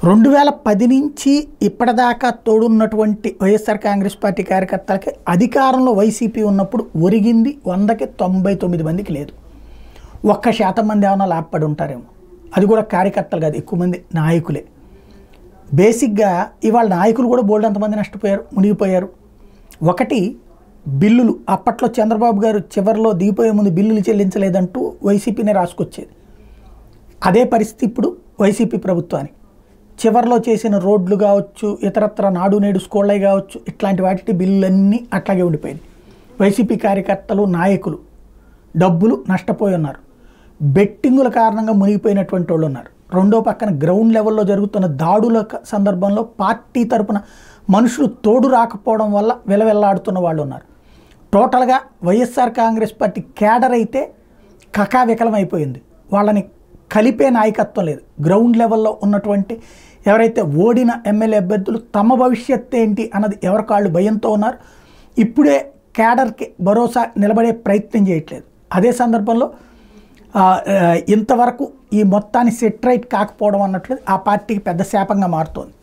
2010 నుంచి ఇప్పటిదాకా తోడున్నటువంటి వైఎస్ఆర్ కాంగ్రెస్ పార్టీ కార్యకర్తలకి అధికారంలో వైసీపీ ఉన్నప్పుడు ఒరిగింది 100కి 99 మందికి లేదు. 1% మంది ఏమైనా లాభపడి ఉంటారేమో, అది కూడా కార్యకర్తలు కాదు, ఎక్కువ మంది నాయకులే. బేసిక్గా ఇవాళ నాయకులు కూడా బోల్డ్ అంతమంది నష్టపోయారు, మునిగిపోయారు. ఒకటి బిల్లులు, అప్పట్లో చంద్రబాబు గారు చివరిలో దిగిపోయే ముందు బిల్లులు చెల్లించలేదంటూ వైసీపీనే రాసుకొచ్చేది. అదే పరిస్థితి ఇప్పుడు వైసీపీ ప్రభుత్వానికి. చివరిలో చేసిన రోడ్లు కావచ్చు, ఇతరత్ర నాడు నేడు స్కూళ్ళే కావచ్చు, ఇట్లాంటి వాటి బిల్లులన్నీ అట్లాగే ఉండిపోయింది. వైసీపీ కార్యకర్తలు నాయకులు డబ్బులు నష్టపోయి ఉన్నారు. బెట్టింగుల కారణంగా మునిగిపోయినటువంటి వాళ్ళు ఉన్నారు. రెండో పక్కన గ్రౌండ్ లెవెల్లో జరుగుతున్న దాడుల సందర్భంలో పార్టీ తరపున మనుషులు తోడు రాకపోవడం వల్ల వెలవెల్లాడుతున్న వాళ్ళు ఉన్నారు. టోటల్గా వైఎస్ఆర్ కాంగ్రెస్ పార్టీ క్యాడర్ అయితే కకావికలమైపోయింది. వాళ్ళని కలిపే నాయకత్వం లేదు. గ్రౌండ్ లెవెల్లో ఉన్నటువంటి ఎవరైతే ఓడిన ఎమ్మెల్యే అభ్యర్థులు తమ భవిష్యత్తు ఏంటి అన్నది ఎవరి కాళ్ళు భయంతో ఉన్నారు. ఇప్పుడే క్యాడర్కి భరోసా నిలబడే ప్రయత్నం చేయట్లేదు. అదే సందర్భంలో ఇంతవరకు ఈ మొత్తాన్ని సెట్ రైట్ కాకపోవడం అన్నట్టు ఆ పార్టీకి పెద్ద శాపంగా మారుతోంది.